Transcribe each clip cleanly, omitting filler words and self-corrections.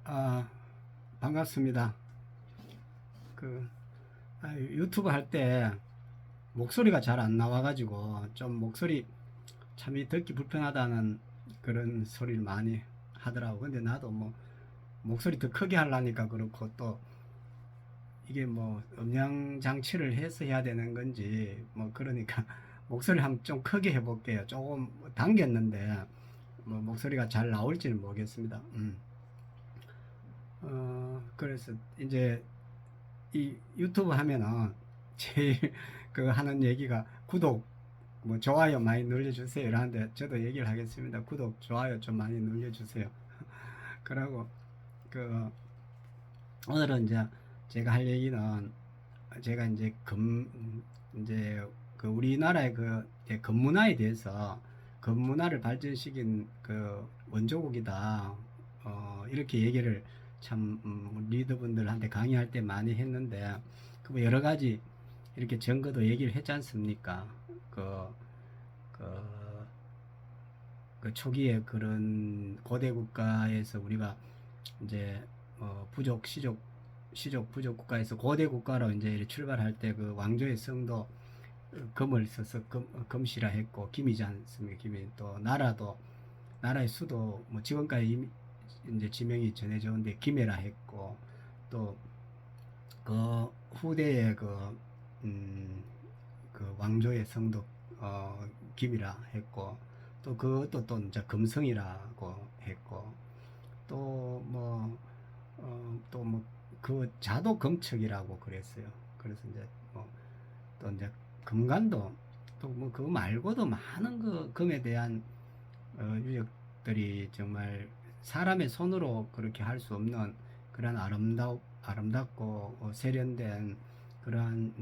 아, 반갑습니다. 그, 유튜브 할 때 목소리가 잘 안 나와가지고 좀 목소리 참이 듣기 불편하다는 그런 소리를 많이 하더라고. 근데 나도 뭐 목소리 더 크게 하려니까 그렇고 또 이게 뭐 음량 장치를 해서 해야 되는 건지 뭐 그러니까 목소리 한번 좀 크게 해볼게요. 조금 당겼는데 뭐 목소리가 잘 나올지는 모르겠습니다. 그래서 이제 이 유튜브 하면은 제일 그 하는 얘기가 구독 뭐 좋아요 많이 눌러주세요 이러는데 저도 얘기를 하겠습니다. 구독 좋아요 좀 많이 눌러주세요. 그러고 그 오늘은 이제 제가 할 얘기는 제가 이제 이제 그 우리나라의 그 이제 금문화에 대해서 금문화를 발전시킨 그 원조국이다. 이렇게 얘기를 참 리더분들한테 강의할 때 많이 했는데 그 여러 가지 이렇게 증거도 얘기를 했지 않습니까? 그, 그, 그 초기에 그런 고대 국가에서 우리가 이제 부족 시족 부족 국가에서 고대 국가로 이제 출발할 때 그 왕조의 성도 금을 써서 금시라 했고 김이지 않습니까? 김이 또 나라의 수도 뭐 지금까지 이제 지명이 전해져 오는데 김해라 했고 또 그 후대에 음, 그 왕조의 성도 김이라 했고 또 그것도 또 이제 금성이라고 했고 또 뭐 또 뭐 그 자도 금척이라고 그랬어요. 그래서 이제 뭐 또 이제 금관도 또 뭐 그거 말고도 많은 그 금에 대한 유적들이 정말 사람의 손으로 그렇게 할 수 없는 그런 아름답고 세련된 그러한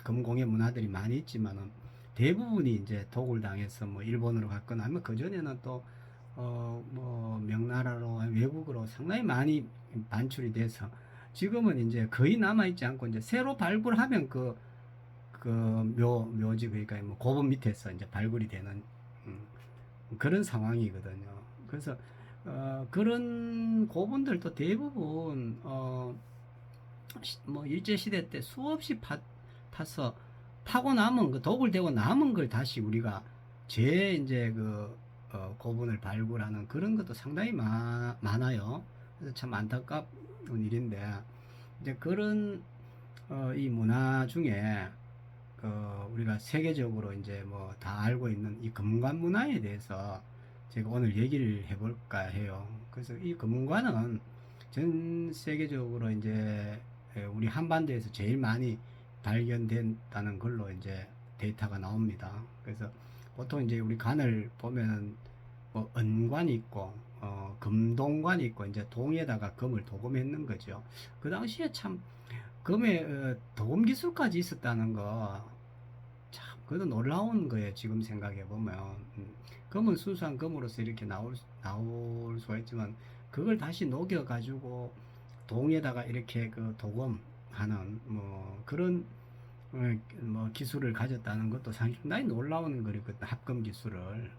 금공예 문화들이 많이 있지만은 대부분이 이제 도굴 당해서 뭐 일본으로 갔거나 아니면 그 전에는 또 뭐 명나라로 외국으로 상당히 많이 반출이 돼서 지금은 이제 거의 남아 있지 않고 이제 새로 발굴하면 그 묘지 그러니까 뭐 고분 밑에서 이제 발굴이 되는 음, 그런 상황이거든요. 그래서 그런 고분들도 대부분 뭐 일제 시대 때 수없이 타서 파고 남은 그 도굴되고 남은 걸 다시 우리가 이제 고분을 발굴하는 그런 것도 상당히 많아요. 그래서 참 안타까운 일인데 이제 그런 이 문화 중에 우리가 세계적으로 이제 뭐 다 알고 있는 이 금관 문화에 대해서 제가 오늘 얘기를 해볼까 해요. 그래서 이 금관은 전 세계적으로 이제 우리 한반도에서 제일 많이 발견된다는 걸로 이제 데이터가 나옵니다. 그래서 보통 이제 우리 관을 보면 뭐 은관이 있고 금동관이 있고 이제 동에다가 금을 도금했는 거죠. 그 당시에 참 금에 도금 기술까지 있었다는 거 참, 그래도 놀라운 거예요. 지금 생각해 보면. 금은 순수한 금으로서 이렇게 나올 수가 있지만, 그걸 다시 녹여가지고, 동에다가 이렇게 그 도금하는, 뭐, 그런, 뭐, 기술을 가졌다는 것도 상당히 놀라운 거거든요. 합금 기술을.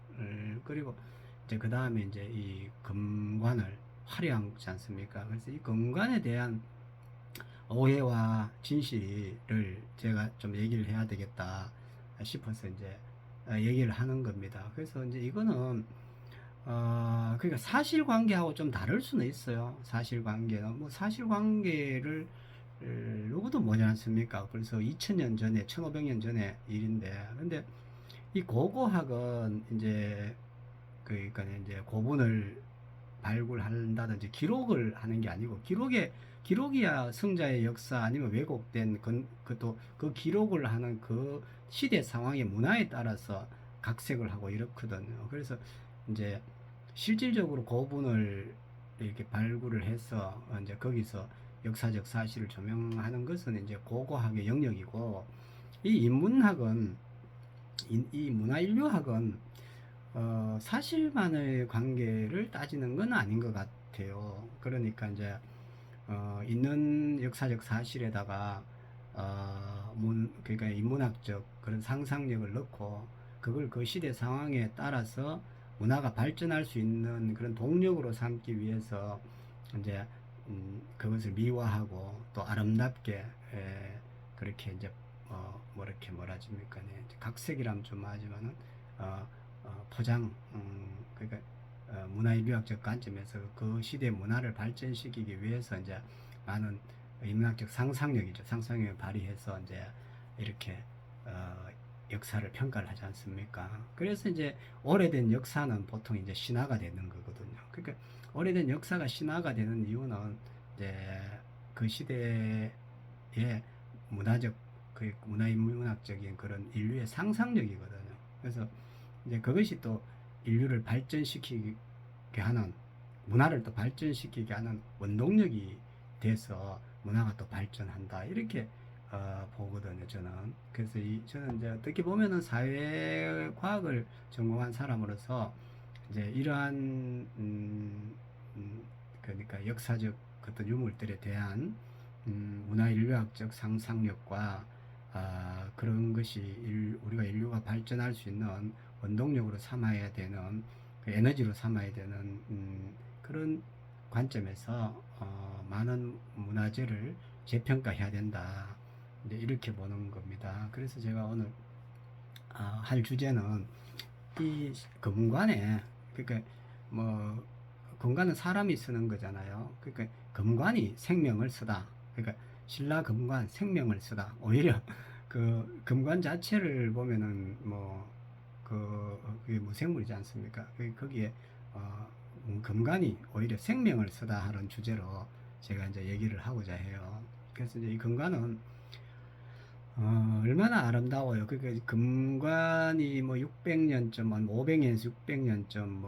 그리고, 이제 그 다음에 이제 이 금관을 활용하지 않습니까? 그래서 이 금관에 대한 오해와 진실을 제가 좀 얘기를 해야 되겠다 싶어서 이제 얘기를 하는 겁니다. 그래서 이제 이거는 그러니까 사실관계하고 좀 다를 수는 있어요. 사실관계는 뭐 사실관계를 누구도 모지 않습니까? 그래서 2000년 전에 1500년 전에 일인데 근데 이 고고학은 이제 그러니까 이제 고분을 발굴한다든지 기록을 하는 게 아니고 기록이야 성자의 역사 아니면 왜곡된 그것도 그 기록을 하는 그 시대 상황의 문화에 따라서 각색을 하고 이렇거든요. 그래서 이제 실질적으로 고분을 이렇게 발굴을 해서 이제 거기서 역사적 사실을 조명하는 것은 이제 고고학의 영역이고 이 인문학은 이 문화인류학은 사실만의 관계를 따지는 건 아닌 것 같아요. 그러니까 이제 있는 역사적 사실에다가 그러니까 인문학적 그런 상상력을 넣고 그걸 그 시대 상황에 따라서 문화가 발전할 수 있는 그런 동력으로 삼기 위해서 이제 그것을 미화하고 또 아름답게 그렇게 이제 뭐 이렇게 뭐라집니까? 네, 각색이라면 좀 하지만은 포장 그러니까 문화인류학적 관점에서 그 시대 문화를 발전시키기 위해서 이제 많은 인문학적 상상력이죠. 상상력을 발휘해서 이제 이렇게 역사를 평가를 하지 않습니까? 그래서 이제 오래된 역사는 보통 이제 신화가 되는 거거든요. 그러니까 오래된 역사가 신화가 되는 이유는 이제 그 시대의 문화적 그 문화인문학적인 그런 인류의 상상력이거든요. 그래서 이제 그것이 또 인류를 발전시키게 하는 문화를 또 발전시키게 하는 원동력이 돼서 문화가 또 발전한다 이렇게 보거든요. 저는 그래서 저는 이제 어떻게 보면은 사회과학을 전공한 사람으로서 이제 이러한 그러니까 역사적 어떤 유물들에 대한 문화인류학적 상상력과 그런 것이 우리가 인류가 발전할 수 있는 원동력으로 삼아야 되는 그 에너지로 삼아야 되는 그런 관점에서 많은 문화재를 재평가해야 된다. 이제 이렇게 보는 겁니다. 그래서 제가 오늘 할 주제는 이 금관에 그러니까 뭐 금관은 사람이 쓰는 거잖아요. 그러니까 금관이 생명을 쓰다. 그러니까 신라 금관 생명을 쓰다. 오히려 그 금관 자체를 보면은 그게 무생물이지 않습니까? 거기에 금관이 오히려 생명을 쓰다 하는 주제로 제가 이제 얘기를 하고자 해요. 그래서 이제 이 금관은 얼마나 아름다워요. 그러니까 금관이 뭐 600년쯤, 500년에서 600년쯤,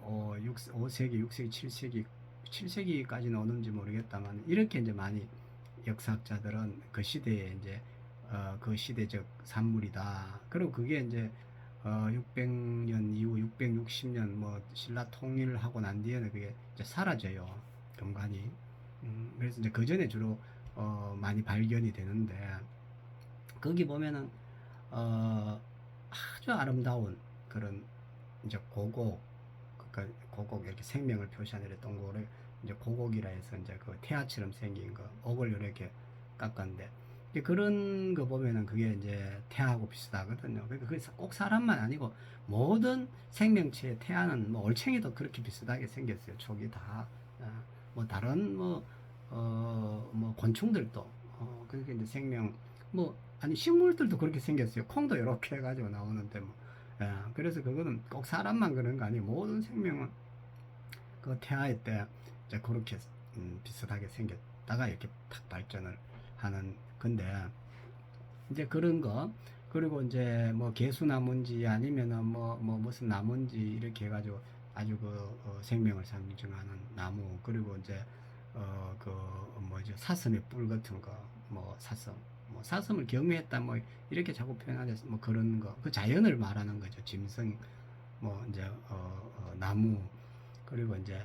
5세기, 6세기, 7세기, 7세기까지는 오는지 모르겠다만, 이렇게 이제 많이 역사학자들은 그 시대에 이제, 그 시대적 산물이다. 그리고 그게 이제, 600년 이후 660년 뭐 신라 통일을 하고 난 뒤에는 그게 이제 사라져요. 금관이. 그래서 이제 그 전에 주로, 많이 발견이 되는데, 거기 보면은 아주 아름다운 그런 이제 고곡 그러니까 고곡 이렇게 생명을 표시하는 동고를 이제 고곡이라 해서 이제 그 태아처럼 생긴 거 옥을 이렇게 깎았는데 그런 거 보면은 그게 이제 태아하고 비슷하거든요. 그러니까 그게 꼭 사람만 아니고 모든 생명체의 태아는 뭐 올챙이도 그렇게 비슷하게 생겼어요. 촉이 다. 뭐 다른 뭐 곤충들도 그렇게 이제 생명 뭐 아니 식물들도 그렇게 생겼어요. 콩도 이렇게 해가지고 나오는데 뭐 그래서 그거는 꼭 사람만 그런 거 아니고 모든 생명은 그 태아의 때 이제 그렇게 비슷하게 생겼다가 이렇게 탁 발전을 하는 건데 이제 그런 거 그리고 이제 뭐 개수나무인지 아니면은 뭐 무슨 나무인지 이렇게 해가지고 아주 생명을 상징하는 나무 그리고 이제 그 뭐죠 사슴의 뿔 같은 거 뭐 사슴 뭐 사슴을 경외했다 뭐 이렇게 자꾸 표현하듯 뭐 그런 거 그 자연을 말하는 거죠 짐승 뭐 이제 나무 그리고 이제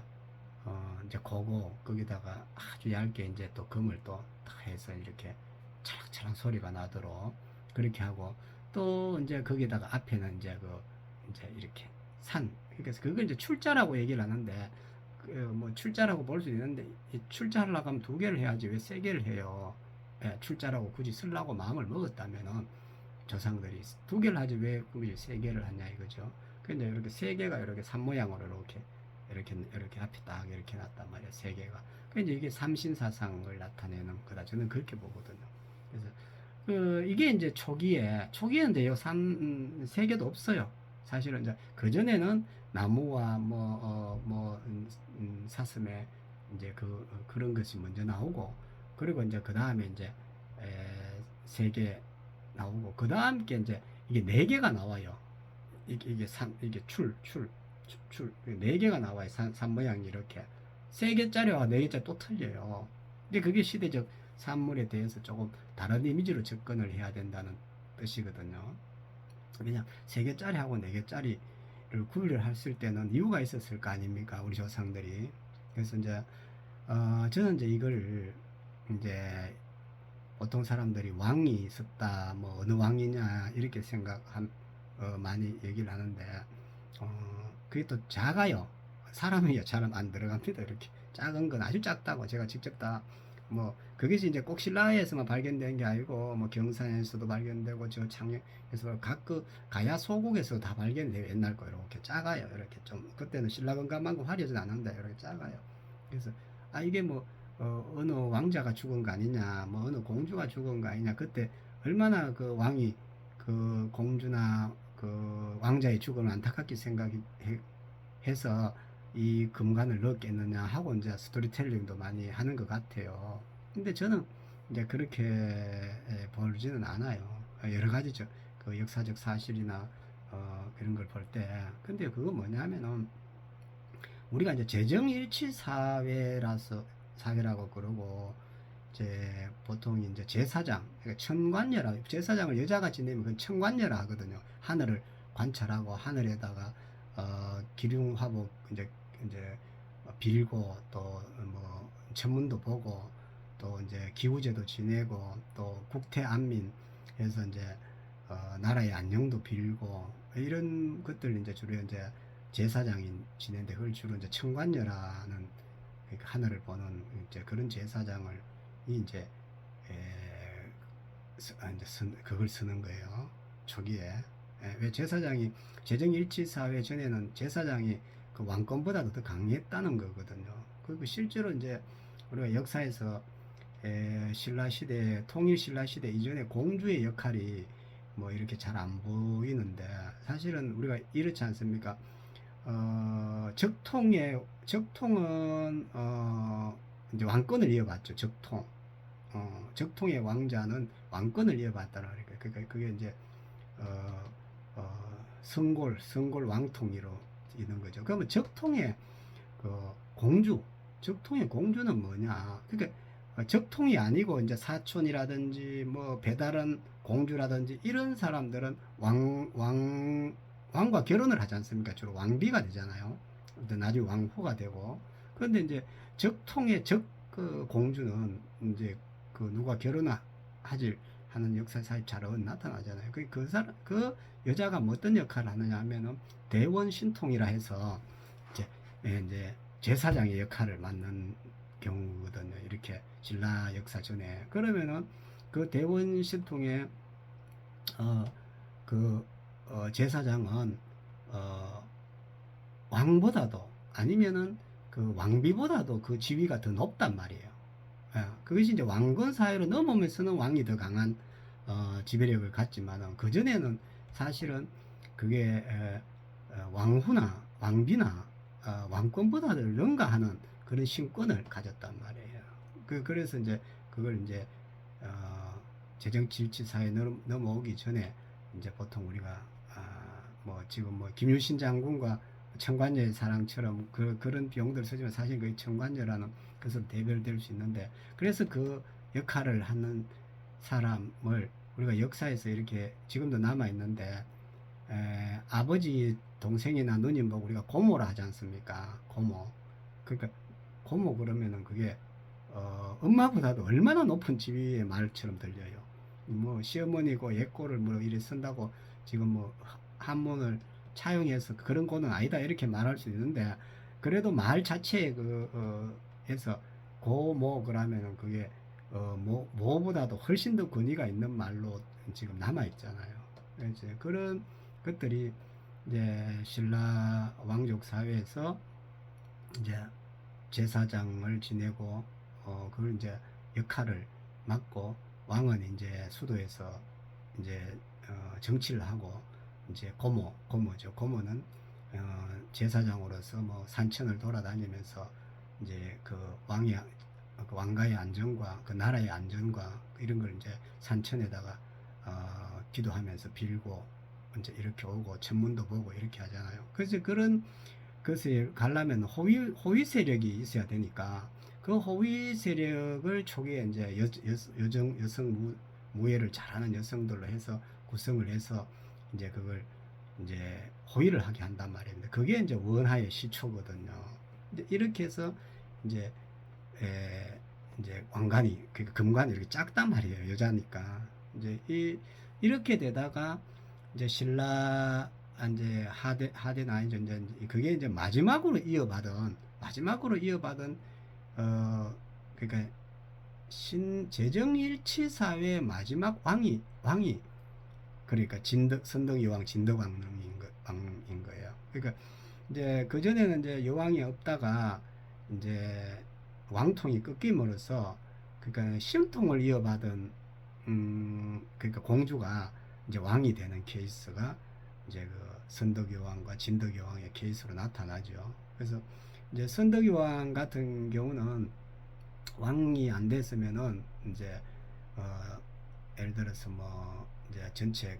고고 거기다가 아주 얇게 이제 또 금을 또 해서 이렇게 찰랑찰랑 소리가 나도록 그렇게 하고 또 이제 거기다가 앞에는 이제 이렇게 산 그래서 그걸 이제 출자라고 얘기를 하는데 뭐 출자라고 볼 수 있는데 출자하려고 하면 두 개를 해야지 왜 세 개를 해요. 예, 출자라고 굳이 쓰려고 마음을 먹었다면은 조상들이 두 개를 하지 왜 굳이 세 개를 하냐 이거죠. 근데 이렇게 세 개가 이렇게 산 모양으로 이렇게 앞에 딱 이렇게 놨단 말이야 세 개가. 그러니까 이게 삼신사상을 나타내는 거다 저는 그렇게 보거든요. 그래서 이게 이제 초기에는 돼요. 세 개도 없어요. 사실은 이제 그 전에는 나무와 사슴의 이제 그런 것이 먼저 나오고 그리고 이제 그 다음에 이제 세 개 나오고 그 다음 게 이제 이게 네 개가 나와요. 이게 네 개가 나와요. 산 모양이 이렇게 세 개짜리와 네 개짜리 또 틀려요. 근데 그게 시대적 산물에 대해서 조금 다른 이미지로 접근을 해야 된다는 뜻이거든요. 그냥 세 개짜리하고 네 개짜리를 구별을 했을 때는 이유가 있었을 거 아닙니까? 우리 조상들이. 그래서 이제 저는 이제 이걸 이제 보통 사람들이 왕이 있었다, 뭐 어느 왕이냐 이렇게 많이 얘기를 하는데 그게 또 작아요. 사람이 잘 안 들어갑니다. 이렇게 작은 건 아주 작다고 제가 직접 다 뭐 그것이 이제 꼭 신라에서만 발견된 게 아니고 뭐 경산에서도 발견되고 저 창녕에서 각 그 가야 소국에서 다 발견돼요. 옛날 거 이렇게 작아요. 이렇게 좀 그때는 신라건강만큼 화려하진 않은데 이렇게 작아요. 그래서 아 이게 뭐 어느 왕자가 죽은 거 아니냐, 뭐 어느 공주가 죽은 거 아니냐, 그때 얼마나 그 왕이 그 공주나 그 왕자의 죽음을 안타깝게 생각해서 이 금관을 넣었겠느냐 하고 이제 스토리텔링도 많이 하는 것 같아요. 근데 저는 이제 그렇게 보지는 않아요. 여러 가지 그 역사적 사실이나 그런 걸 볼 때. 근데 그거 뭐냐면은 우리가 이제 재정일치 사회라고 그러고 이제 보통 이제 제사장, 그러니까 천관녀라, 제사장을 여자가 지내면 그건 천관녀라 하거든요. 하늘을 관찰하고 하늘에다가 기륭 화복 이제 빌고 또 뭐 천문도 보고 또 이제 기우제도 지내고 또 국태안민 해서 이제 나라의 안녕도 빌고 이런 것들 이제 주로 이제 제사장이 지내는데 그걸 주로 이제 천관녀라는 그러니까 하늘을 보는 이제 그런 제사장을 이제 그걸 쓰는 거예요. 초기에. 왜 제사장이 재정일치 사회 전에는 제사장이 그 왕권보다도 더 강했다는 거거든요. 그리고 실제로 이제 우리가 역사에서 신라 시대, 통일 신라 시대 이전에 공주의 역할이 뭐 이렇게 잘 안 보이는데 사실은 우리가 이렇지 않습니까? 적통은 이제 왕권을 이어받죠. 적통의 왕자는 왕권을 이어받다는 거니까. 그러니까 그게 이제 성골 왕통이로 있는 거죠. 그러면 적통의 그 적통의 공주는 뭐냐? 그러니까 적통이 아니고 이제 사촌이라든지 뭐 배다른 공주라든지 이런 사람들은 왕과 결혼을 하지 않습니까? 주로 왕비가 되잖아요. 나중에 왕후가 되고. 그런데 이제 적통의 그 공주는 이제 그 누가 결혼하지 하는 역사사에 잘 나타나잖아요. 그 여자가 뭐 어떤 역할을 하느냐 하면은 대원 신통이라 해서 이제 제사장의 역할을 맡는 경우거든요. 이렇게 신라 역사 전에. 그러면은 그 대원 신통의 제사장은 왕보다도 아니면은 그 왕비보다도 그 지위가 더 높단 말이에요. 그것이 이제 왕건 사회로 넘어오면서는 왕이 더 강한 지배력을 갖지만은 그 전에는 사실은 그게 왕후나 왕비나 왕권보다도 능가하는 그런 신권을 가졌단 말이에요. 그래서 이제 그걸 이제 재정질치 사회에 넘어오기 전에 이제 보통 우리가 뭐 지금 뭐 김유신 장군과 청관녀의 사랑처럼 그런 비용들을 쓰지만 사실 그 청관녀라는 것으로 대별될 수 있는데 그래서 그 역할을 하는 사람을 우리가 역사에서 이렇게 지금도 남아 있는데 아버지 동생이나 누님 보고 우리가 고모라 하지 않습니까? 고모. 그러니까 고모 그러면은 그게 엄마보다도 얼마나 높은 지위의 말처럼 들려요. 뭐 시어머니고 옛고를 뭐 이래 쓴다고 지금 뭐 한문을 차용해서 그런 고는 아니다 이렇게 말할 수 있는데 그래도 말 자체에 해서 고모 그러면은 그게 뭐보다도 훨씬 더 권위가 있는 말로 지금 남아 있잖아요. 이제 그런 것들이 이제 신라 왕족 사회에서 이제 제사장을 지내고 그걸 이제 역할을 맡고 왕은 이제 수도에서 이제 정치를 하고 이제 고모죠. 고모는 제사장으로서 뭐 산천을 돌아다니면서 이제 그 왕가의 안전과 그 나라의 안전과 이런 걸 이제 산천에다가 기도하면서 빌고 이제 이렇게 오고 천문도 보고 이렇게 하잖아요. 그래서 그런 것을 가려면 호위 세력이 있어야 되니까 그 호위 세력을 초기에 이제 여성 무예를 잘하는 여성들로 해서 구성을 해서 이제 그걸 이제 호위를 하게 한단 말입니다. 그게 이제 원하의 시초거든요. 이렇게 해서 이제 이제 왕관이 금관이 이렇게 작단 말이에요. 여자니까 이제 이렇게 되다가 이제 신라 이제 하대 나이죠. 이제 그게 이제 마지막으로 이어받은 그러니까 신제정일치 사회의 마지막 왕이 그러니까 선덕여왕 진덕왕릉인 거예요. 그러니까 이제 그 전에는 이제 여왕이 없다가 이제 왕통이 끊김으로써 그러니까 신통을 이어받은 그러니까 공주가 이제 왕이 되는 케이스가 이제 그 선덕여왕과 진덕여왕의 케이스로 나타나죠. 그래서 이제 선덕여왕 같은 경우는 왕이 안 됐으면은 이제 예를 들어서 뭐 이제 전체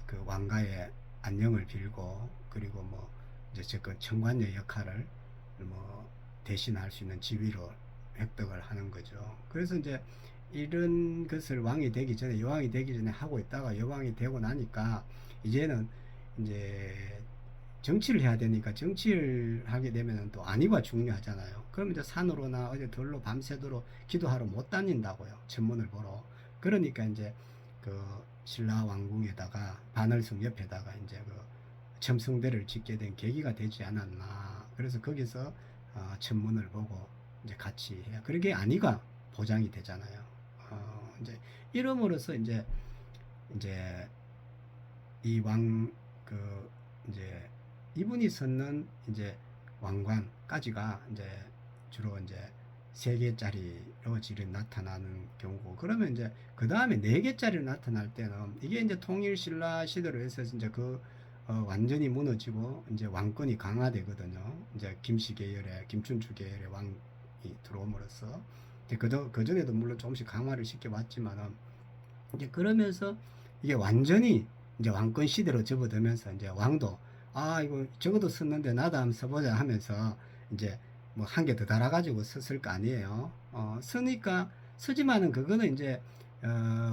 그 왕가의 안녕을 빌고 그리고 뭐 이제 그 청관녀 역할을 뭐 대신할 수 있는 지위로 획득을 하는 거죠. 그래서 이제 이런 것을 여왕이 되기 전에 하고 있다가 여왕이 되고 나니까 이제는 이제 정치를 해야 되니까 정치를 하게 되면 또 안위가 중요하잖아요. 그럼 이제 산으로나 어디 들로 밤새도록 기도하러 못 다닌다고요. 천문을 보러. 그러니까 이제 그 신라 왕궁에다가 반월성 옆에다가 이제 그 첨성대를 짓게 된 계기가 되지 않았나. 그래서 거기서 천문을 보고 이제 같이 해야. 그러게 안위가 보장이 되잖아요. 이제 이름으로써 이제 이 그 이제 이분이 썼는 이제 왕관까지가 이제 주로 이제 3개짜리로 지금 나타나는 경우고 그러면 이제 그 다음에 4개짜리로 나타날 때는 이게 이제 통일신라 시대로 해서 이제 완전히 무너지고 이제 왕권이 강화되거든요. 이제 김춘추 계열의 왕이 들어옴으로써 그 전에도 물론 조금씩 강화를 시켜왔지만은 이제 그러면서 이게 완전히 이제 왕권 시대로 접어들면서 이제 왕도 이거 적어도 썼는데 나도 한번 써보자 하면서 이제 뭐 한 개 더 달아가지고 썼을 거 아니에요. 쓰지만은 그거는 이제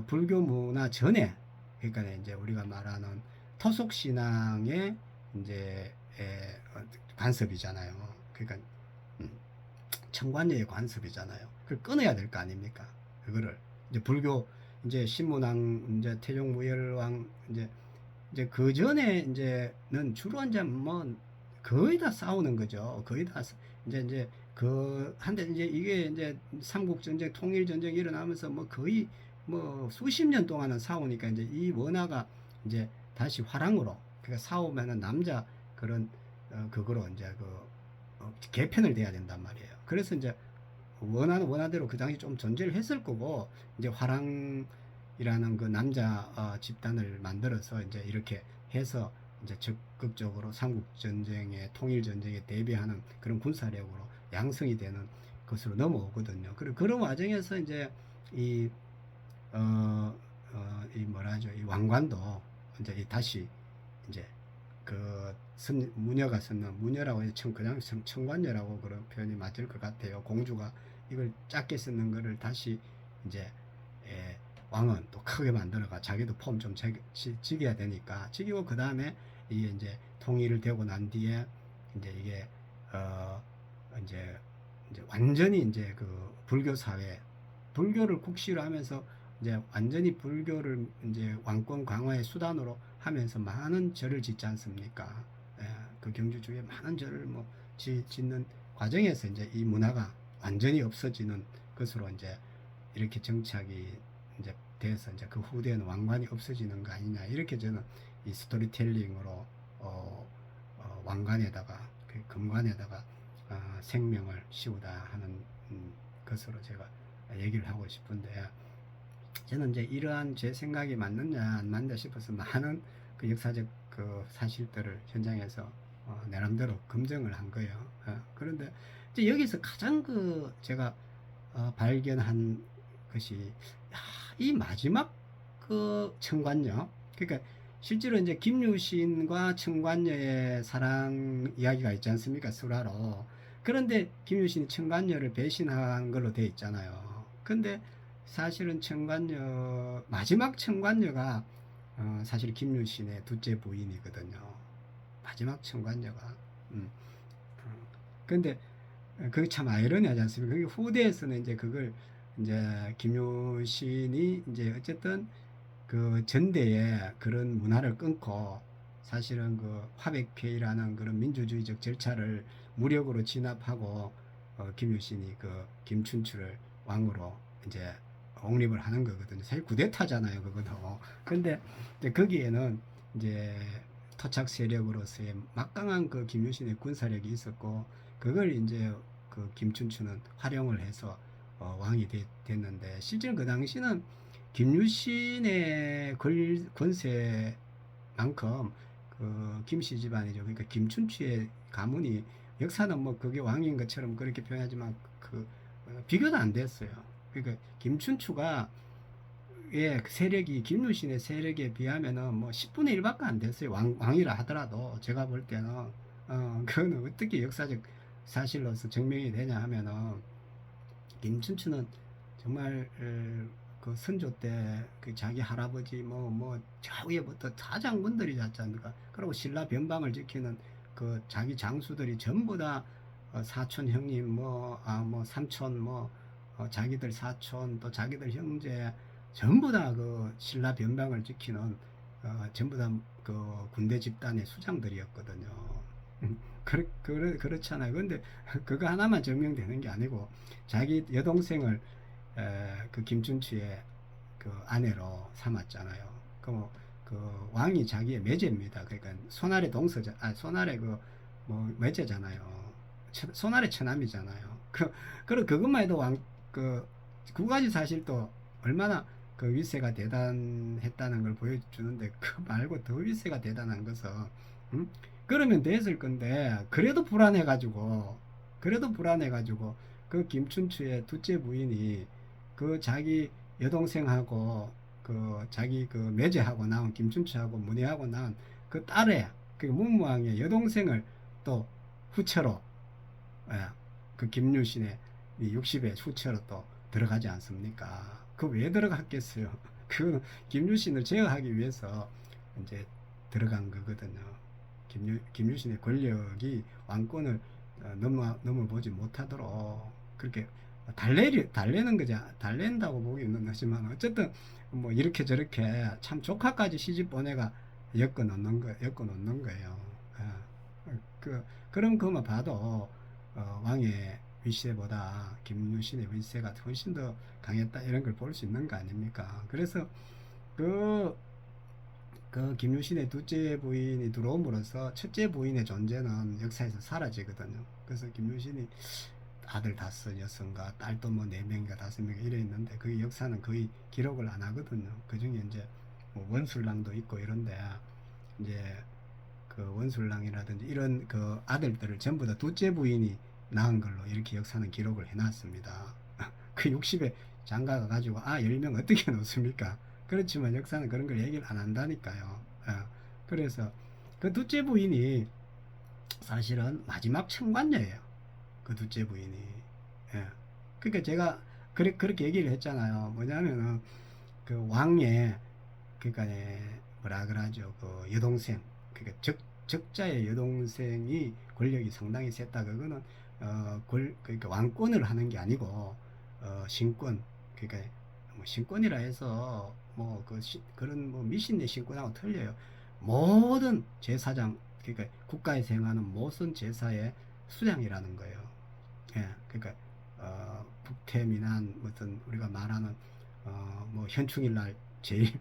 불교 문화 전에 그러니까 이제 우리가 말하는 토속 신앙의 이제 관습이잖아요. 그러니까 청관녀의 관습이잖아요. 그걸 끊어야 될 거 아닙니까? 그거를 이제 불교 이제 신문왕 이제 태종무열왕 이제 그 전에 이제는 주로 이제 뭐 거의 다 싸우는 거죠. 거의 다 이제 한데 이제 이게 이제 삼국전쟁 통일전쟁이 일어나면서 뭐 거의 뭐 수십 년 동안은 싸우니까 이제 이 원화가 이제 다시 화랑으로 그러니까 싸우면은 남자 그런 그거로 이제 개편을 돼야 된단 말이에요. 그래서 이제 원하는 원화대로 그 당시 좀 존재를 했을 거고 이제 화랑이라는 그 남자 집단을 만들어서 이제 이렇게 해서 이제 적극적으로 삼국전쟁에 통일전쟁에 대비하는 그런 군사력으로 양성이 되는 것으로 넘어오거든요. 그리고 그런 과정에서 이제 이 뭐라죠? 이 왕관도 이제 다시 이제 무녀가 썼는 무녀라고 해서 그냥 청관녀라고 그런 표현이 맞을 것 같아요. 공주가 이걸 작게 쓰는 거를 다시 이제 왕은 또 크게 만들어가 자기도 폼 좀 지겨야 되니까 지기고 그 다음에 이게 이제 통일을 되고 난 뒤에 이제 이게 이제 완전히 이제 그 불교 사회 불교를 국시로 하면서 이제 완전히 불교를 이제 왕권 강화의 수단으로 하면서 많은 절을 짓지 않습니까? 그 경주 중에 많은 절을 뭐 짓는 과정에서 이제 이 문화가 완전히 없어지는 것으로 이제 이렇게 정착이 이제 돼서 이제 그 후대에는 왕관이 없어지는 거 아니냐 이렇게 저는 이 스토리텔링으로 왕관에다가 그 금관에다가 생명을 씌우다 하는 것으로 제가 얘기를 하고 싶은데 저는 이제 이러한 제 생각이 맞느냐 안 맞느냐 싶어서 많은 그 역사적 그 사실들을 현장에서 내 나름대로 검증을 한 거예요. 그런데 이제 여기서 가장 제가 발견한 것이 이 마지막 그 청관녀 그러니까 실제로 이제 김유신과 청관녀의 사랑 이야기가 있지 않습니까? 수라로. 그런데 김유신이 청관녀를 배신한 걸로 돼 있잖아요. 근데 사실은 마지막 청관녀가 사실 김유신의 둘째 부인이거든요. 마지막 청관녀가. 근데 그게 참 아이러니하지 않습니까? 그게 후대에서는 이제 그걸 이제 김유신이 이제 어쨌든 그 전대에 그런 문화를 끊고 사실은 그 화백회의라는 그런 민주주의적 절차를 무력으로 진압하고 김유신이 그 김춘추를 왕으로 이제 옹립을 하는 거거든요. 사실 구데타잖아요, 그거도. 근데 이제 거기에는 이제 토착 세력으로서의 막강한 그 김유신의 군사력이 있었고 그걸 이제 그 김춘추는 활용을 해서 왕이 됐는데 실제로 그 당시는 김유신의 권세만큼 그 김씨 집안이죠. 그러니까 김춘추의 가문이 역사는 뭐 그게 왕인 것처럼 그렇게 표현하지만 그 비교도 안 됐어요. 그러니까 김춘추가 예, 세력이 김유신의 세력에 비하면은 뭐 10분의 1밖에 안 됐어요. 왕이라 하더라도 제가 볼 때는 그거는 어떻게 역사적 사실로서 증명이 되냐 하면은 김춘추는 정말 그 선조 때 그 자기 할아버지 저 위에부터 사장군들이 잤지 않습니까? 그리고 신라 변방을 지키는 그 자기 장수들이 전부 다 사촌 형님 뭐 삼촌 자기들 사촌 또 자기들 형제 전부 다 그 신라 변방을 지키는 전부 다 그 군대 집단의 수장들이었거든요. 그렇잖아요. 근데 그거 하나만 증명되는 게 아니고 자기 여동생을 그 김춘추의 그 아내로 삼았잖아요. 그 왕이 자기의 매제입니다. 그러니까 손아래 동서자, 손아래 뭐 매제잖아요. 손아래 처남이잖아요. 그리고 그것만 해도 그 두 가지 사실도 얼마나 그 위세가 대단했다는 걸 보여주는데 그 말고 더 위세가 대단한 것은 음? 그러면 됐을 건데 그래도 불안해가지고 그 김춘추의 둘째 부인이 그 자기 여동생하고 그 자기 그 매제하고 나온 김춘추하고 문혜하고 나온 그 딸의 그 문무왕의 여동생을 또 후처로 예, 그 김유신의 60의 후처로 또 들어가지 않습니까? 그 왜 들어갔겠어요? 그거는 김유신을 제어하기 위해서 이제 들어간 거거든요. 김유신의 권력이 왕권을 넘어보지 못하도록 그렇게 달래는 거죠. 달랜다고 보기는 하지만 어쨌든 뭐 이렇게 저렇게 참 조카까지 시집 보내가 엮어 놓는 거예요. 그럼 그만 봐도 왕의 위세보다 김유신의 위세가 훨씬 더 강했다 이런 걸 볼 수 있는 거 아닙니까? 그래서 그 김유신의 둘째 부인이 들어옴으로써 첫째 부인의 존재는 역사에서 사라지거든요. 그래서 김유신이 아들 5, 6인가 딸도 뭐 4명인가 5명인가 이래 있는데 그 역사는 거의 기록을 안 하거든요. 그 중에 이제 뭐 원술랑도 있고 이런데 이제 그 원술랑이라든지 이런 그 아들들을 전부 다 둘째 부인이 낳은 걸로 이렇게 역사는 기록을 해놨습니다. 그 60에 장가가 가지고 10명 어떻게 놓습니까? 그렇지만 역사는 그런 걸 얘기를 안 한다니까요. 그래서 그 둘째 부인이 사실은 마지막 청관녀예요. 그 둘째 부인이. 예. 그러니까 제가 그렇게 얘기를 했잖아요. 뭐냐면은 그 왕의 그러니까 뭐라 그러죠. 그 여동생 그러니까 적자의 여동생이 권력이 상당히 셌다. 그거는 그러니까 왕권을 하는 게 아니고 신권 그러니까 뭐 신권이라 해서 그런 뭐 미신의 신권하고 틀려요. 모든 제사장 그러니까 국가에서 행하는 모든 제사의 수장이라는 거예요. 예, 그러니까 북태민한 무슨 우리가 말하는 뭐 현충일날 제일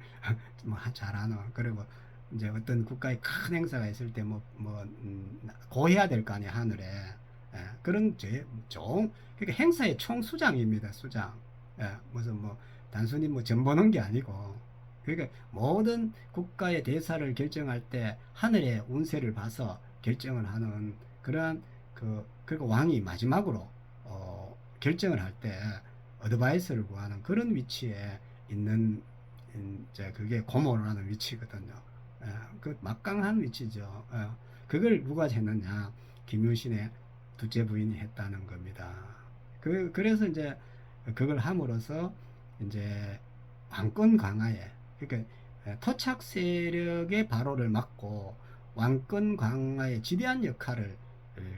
뭐 잘하는 그리고 이제 어떤 국가의 큰 행사가 있을 때 고해야 될 거 아니야 하늘에 그런 그러니까 행사의 총수장입니다 수장 무슨 뭐 단순히 뭐 점 보는 게 아니고 그러니까 모든 국가의 대사를 결정할 때 하늘의 운세를 봐서 결정을 하는 그러한 그리고 왕이 마지막으로 결정을 할 때 어드바이스를 구하는 그런 위치에 있는 이제 그게 고모라는 위치거든요. 그 막강한 위치죠. 그걸 누가 했느냐? 김유신의 둘째 부인이 했다는 겁니다. 그래서 이제 그걸 함으로써 이제 왕권 강화에 그러니까 토착 세력의 발호를 막고 왕권 강화에 지대한 역할을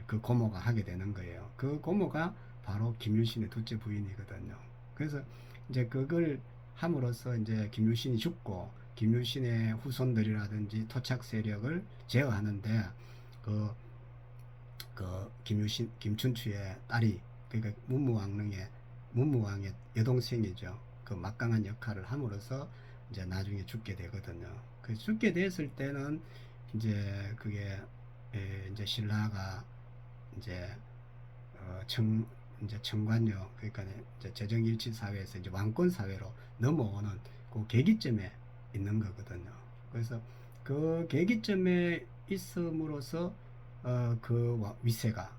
그 고모가 하게 되는 거예요. 그 고모가 바로 김유신의 둘째 부인이거든요. 그래서 이제 그걸 함으로써 이제 김유신이 죽고 김유신의 후손들이라든지 토착 세력을 제어하는데 그, 김춘추의 딸이 그러니까 문무왕의 여동생이죠. 그 막강한 역할을 함으로써 이제 나중에 죽게 되거든요. 그 죽게 됐을 때는 이제 그게 이제 신라가 이제 이제 청관료 그러니까 이제 재정일치 사회에서 이제 왕권 사회로 넘어오는 그 계기점에 있는 거거든요. 그래서 그 계기점에 있음으로써 그 위세가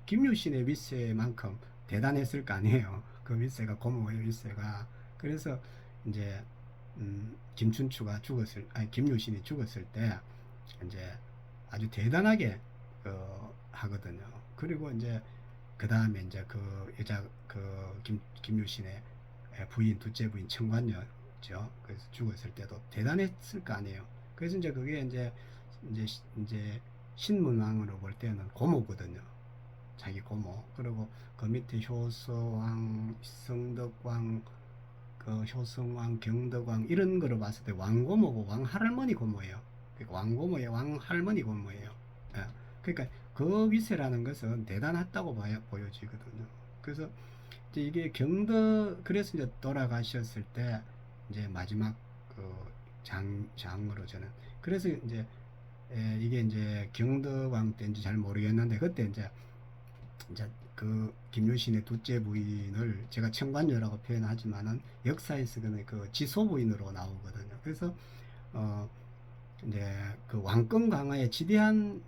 김유신의 위세만큼 대단했을 거 아니에요. 그 위세가 고모의 위세가. 그래서 이제 김유신이 죽었을 때 이제 아주 대단하게 하거든요. 그리고 이제 그 다음에 이제 그 여자 김유신의 부인 둘째 부인 청관녀죠. 그래서 죽었을 때도 대단했을 거 아니에요. 그래서 이제 그게 이제 신문왕으로 볼 때는 고모거든요. 자기 고모. 그리고 그 밑에 효서왕, 성덕왕, 그 효성왕, 경덕왕 이런 거로 봤을 때 왕고모고 왕할머니 고모예요. 그러니까 왕고모의 왕할머니 고모예요. 예. 그러니까 그 위세라는 것은 대단했다고 보여지거든요. 그래서 이제 이게 그래서 이제 돌아가셨을 때 이제 마지막 그 장으로 저는 그래서 이게 이제 경덕왕 때인지 잘 모르겠는데 그때 이제 그 김유신의 둘째 부인을 제가 청관녀라고 표현하지만은 역사에서는 그 지소 부인으로 나오거든요. 그래서 이제 그 왕권 강화에 지대한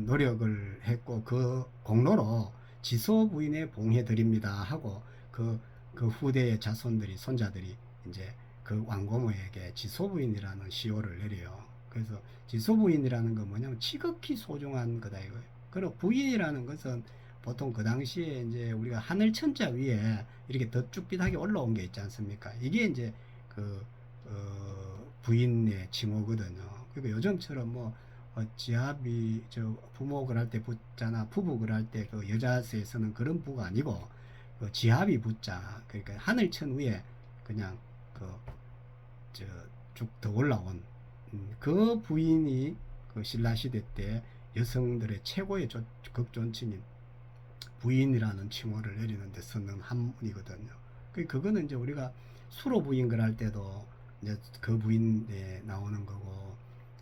노력을 했고 그 공로로 지소 부인의 봉해 드립니다 하고 그 후대의 자손들이 손자들이 이제 그 왕고모에게 지소 부인이라는 시호를 내려요. 그래서 지소 부인이라는 건 뭐냐면 지극히 소중한 거다 이거예요. 그리고 부인이라는 것은 보통 그 당시에 이제 우리가 하늘 천자 위에 이렇게 덧쭉빛하게 올라온 게 있지 않습니까? 이게 이제 그 부인의 칭호거든요. 그러니까 요즘처럼 뭐 지합이 부목을 할 때 붙자나 부복을 할 때 그 여자세에 서는 그런 부가 아니고 그 지합이 붙자 그러니까 하늘천 위에 그냥 쭉 더 올라온 그 부인이 그 신라 시대 때 여성들의 최고의 극존칭인 부인이라는 칭호를 내리는 데 쓰는 한문이거든요. 그거는 이제 우리가 수로 부인글 할 때도 이제 그 부인에 나오는 거고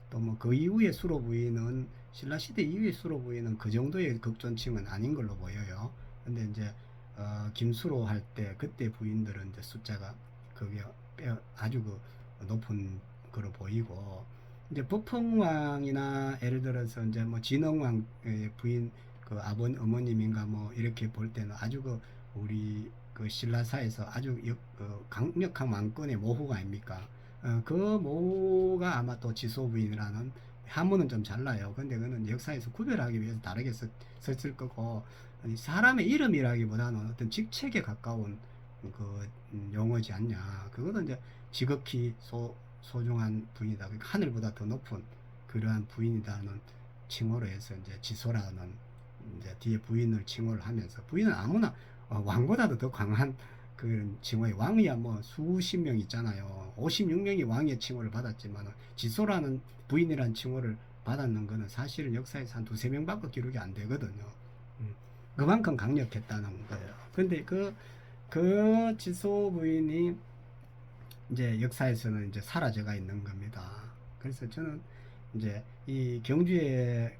또 뭐 그 이후에 수로 부인은 신라 시대 이후의 수로 부인은 그 정도의 극존칭은 아닌 걸로 보여요. 근데 이제 김수로 할 때 그때 부인들은 이제 숫자가 그게 아주 그 높은 거로 보이고 이제 법흥왕이나 예를 들어서 이제 뭐 진흥왕의 부인 그 어머님인가 뭐 이렇게 볼 때는 아주 그 우리 그 신라사에서 아주 강력한 왕권의 모후가 아닙니까? 그 모후가 아마 또 지소부인이라는 한문은 좀 잘나요. 근데 그거는 역사에서 구별하기 위해서 다르게 썼을 거고 사람의 이름이라기보다는 어떤 직책에 가까운 그 용어지 않냐. 그거는 이제 지극히 소중한 부인이다. 그러니까 하늘보다 더 높은 그러한 부인이다는 칭호로 해서 이제 지소라는 이제 뒤에 부인을 칭호를 하면서 부인은 아무나 왕보다도 더 강한 그런 칭호의 왕이야 뭐 수십 명 있잖아요. 56명이 왕의 칭호를 받았지만 지소라는 부인이라는 칭호를 받았는 거는 사실은 역사에서 한 두세 명밖에 기록이 안 되거든요. 그만큼 강력했다는 거예요. 근데 그 지소 부인이 이제 역사에서는 이제 사라져가 있는 겁니다. 그래서 저는 이제 이 경주의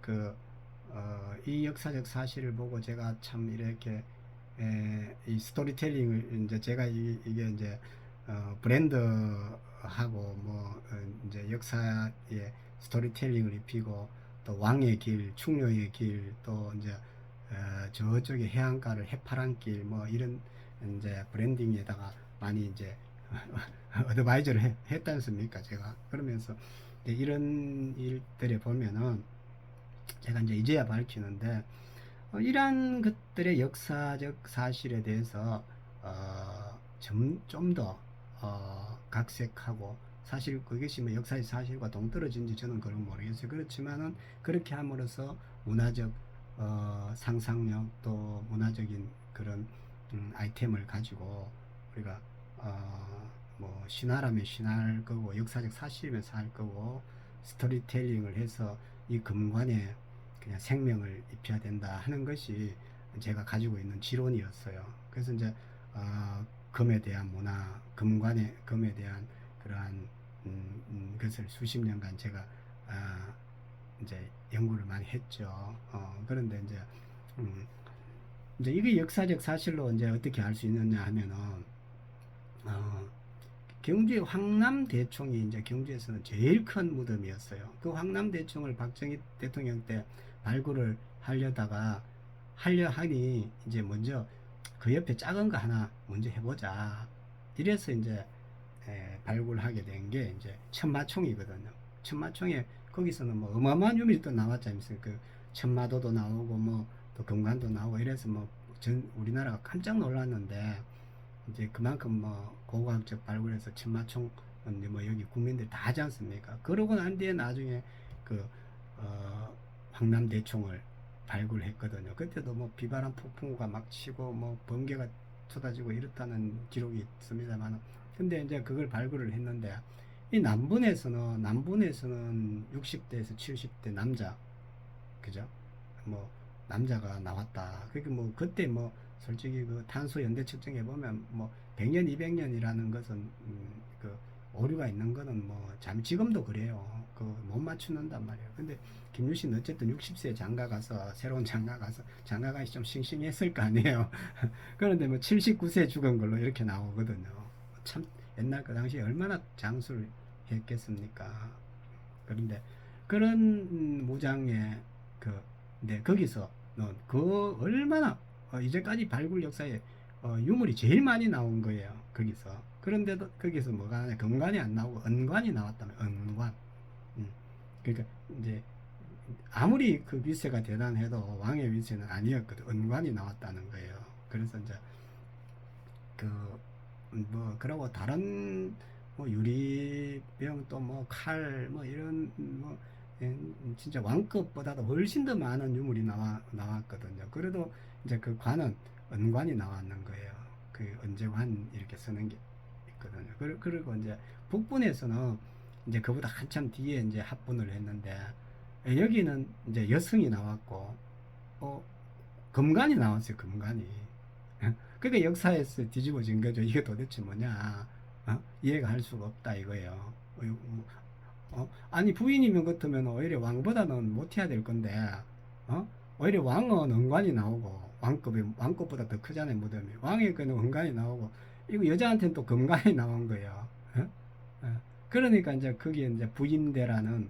이 역사적 사실을 보고 제가 참 이렇게 이 스토리텔링을 이제 제가 이게 이제 브랜드하고 뭐 이제 역사의 스토리텔링을 입히고 또 왕의 길, 충료의 길, 또 이제 저쪽에 해안가를 해파랑길 뭐 이런 이제 브랜딩에다가 많이 이제 어드바이저를 했지 않습니까 제가. 그러면서 이런 일들에 보면은 제가 이제야 밝히는데 이러한 것들의 역사적 사실에 대해서 좀 더 각색하고 사실 그것이 뭐 역사의 사실과 동떨어진지 저는 그런 모르겠어요. 그렇지만은 그렇게 함으로써 문화적 상상력 또 문화적인 그런 아이템을 가지고 우리가 뭐 신화라면 신화일 거고 역사적 사실이면 살 거고 스토리텔링을 해서 이 금관에 그냥 생명을 입혀야 된다 하는 것이 제가 가지고 있는 지론이었어요. 그래서 이제 금에 대한 문화, 금에 대한 그러한 것을 수십 년간 제가 이제 연구를 많이 했죠. 그런데 음, 이제 이게 역사적 사실로 이제 어떻게 알 수 있느냐 하면은 어, 경주의 황남대총이 이제 경주에서는 제일 큰 무덤이었어요. 그 황남대총을 박정희 대통령 때 발굴을 하려 하니 이제 먼저 그 옆에 작은 거 하나 먼저 해보자. 이래서 이제 발굴하게 된 게 이제 천마총이거든요. 천마총에 거기서는 뭐 어마어마한 유물이 또 나왔지 않습니까? 그 천마도도 나오고 뭐 또 금관도 나오고 이래서 뭐 전 우리나라가 깜짝 놀랐는데 이제 그만큼 뭐 고고학적 발굴해서 천마총 뭐 여기 국민들이 다 하지 않습니까? 그러고 난 뒤에 나중에 그 황남대총을 발굴했거든요. 그때도 뭐 비바람 폭풍우가 막 치고 뭐 번개가 쏟아지고 이렇다는 기록이 있습니다만, 근데 이제 그걸 발굴을 했는데 이 남분에서는 60대에서 70대 남자, 그죠? 뭐 남자가 나왔다. 그러니까 뭐 그때 뭐 솔직히 그 탄소 연대 측정해 보면 뭐 100년, 200년이라는 것은 그 오류가 있는 거는 뭐 지금도 그래요. 그 못 맞추는단 말이에요. 근데 김유신 어쨌든 60세 장가 가서 새로운 장가 가서 장가가 좀 싱싱했을 거 아니에요. 그런데 뭐 79세 죽은 걸로 이렇게 나오거든요. 참 옛날 그 당시에 얼마나 장수를 했겠습니까? 그런데 그런 무장의 그, 네, 거기서 그 얼마나 이제까지 발굴 역사에 유물이 제일 많이 나온 거예요. 거기서. 그런데도 거기서 뭐가 하냐, 금관이 안 나오고 은관이 나왔다면 은관. 그러니까 이제 아무리 그 위세가 대단해도 왕의 위세는 아니었거든. 은관이 나왔다는 거예요. 그래서 이제 그 뭐 그러고 다른 뭐 유리병 또 뭐 칼 뭐 이런 뭐 진짜 왕급보다도 훨씬 더 많은 유물이 나왔거든요. 그래도 이제 그 관은 은관이 나왔는 거예요. 그 은제관 이렇게 쓰는 게 있거든요. 그리고 이제 북분에서는 이제 그보다 한참 뒤에 이제 합분을 했는데 여기는 이제 여승이 나왔고 금관이 나왔어요. 금관이. 그러니까 역사에서 뒤집어진 거죠. 이게 도대체 뭐냐? 이해가 할 수가 없다 이거예요. 아니 부인이면 같으면 오히려 왕보다는 못해야 될 건데, 오히려 왕은 은관이 나오고 왕급보다 더 크잖아요 무덤이. 왕의 그 은관이 나오고 이거 여자한테는 또 금관이 나온 거예요. 그러니까 이제 거기에 이제 부인대라는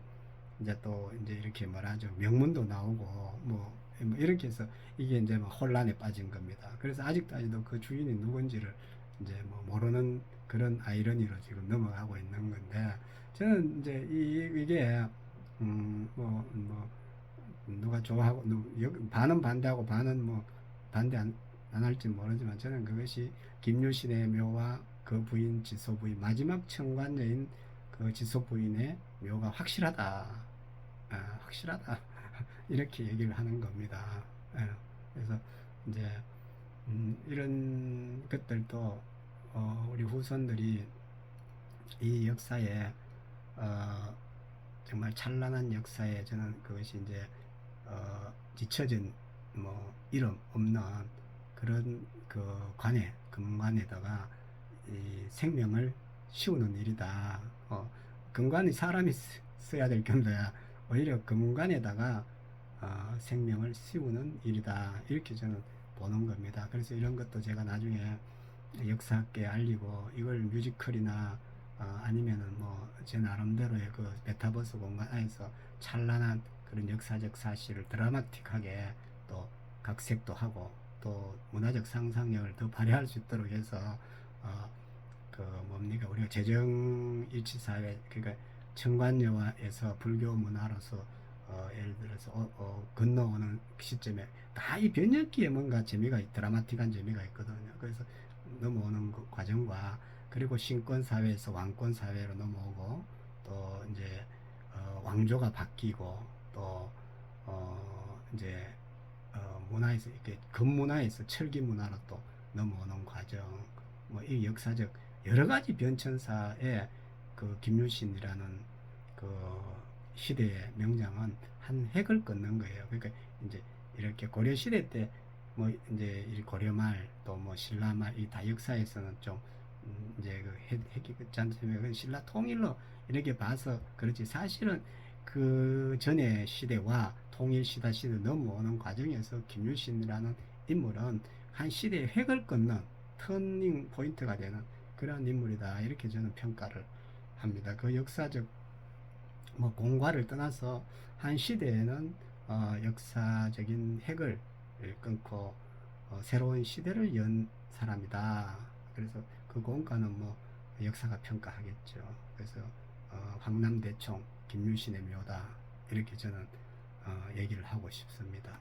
이제 또 이제 이렇게 뭐라죠 명문도 나오고 뭐 이렇게 해서 이게 이제 막 혼란에 빠진 겁니다. 그래서 아직도 그 주인이 누군지를 이제 뭐 모르는 그런 아이러니로 지금 넘어가고 있는 건데, 저는 이제 이게 뭐 누가 좋아하고 반은 반대하고 반은 뭐 반대 안 할지 모르지만 저는 그것이 김유신의 묘와 그 부인 지소 부인 마지막 청관녀인 그 지소 부인의 묘가 확실하다. 확실하다. 이렇게 얘기를 하는 겁니다. 그래서 이제 이런 것들도 우리 후손들이 이 역사에 정말 찬란한 역사에 저는 그것이 이제 뒤처진 뭐 이름 없는 그런 그 금관에다가 이 생명을 씌우는 일이다. 금관이 사람이 써야 될 건데 오히려 금관에다가 생명을 씌우는 일이다. 이렇게 저는 보는 겁니다. 그래서 이런 것도 제가 나중에 역사학계에 알리고 이걸 뮤지컬이나 아니면은 뭐 제 나름대로의 그 메타버스 공간 안에서 찬란한 그런 역사적 사실을 드라마틱하게 또 각색도 하고 또 문화적 상상력을 더 발휘할 수 있도록 해서 그 뭡니까 우리가 재정일치사회 그러니까 청관여화에서 불교 문화로서 예를 들어서 건너오는 시점에 다 이 번역기에 뭔가 재미가 드라마틱한 재미가 있거든요. 그래서 넘어오는 그 과정과 그리고 신권 사회에서 왕권 사회로 넘어오고 또 이제 왕조가 바뀌고 또 이제 문화에서 이렇게 금문화에서 철기 문화로 또 넘어오는 과정, 뭐 이 역사적 여러 가지 변천사의 그 김유신이라는 그 시대의 명장은 한 획을 끊는 거예요. 그러니까 이제 이렇게 고려 시대 때 뭐 이제 이 고려말 또 뭐 신라말 이 다 역사에서는 좀 이제 그 핵이 그지 않습니까? 신라 통일로 이렇게 봐서 그렇지 사실은 그 전의 시대와 통일 시대 넘어오는 과정에서 김유신이라는 인물은 한 시대의 획을 끊는 터닝 포인트가 되는 그런 인물이다 이렇게 저는 평가를 합니다. 그 역사적 뭐 공과를 떠나서 한 시대에는 역사적인 획을 끊고 새로운 시대를 연 사람이다. 그래서 그 공과는 뭐 역사가 평가하겠죠. 그래서 황남대총 김유신의 묘다 이렇게 저는 얘기를 하고 싶습니다.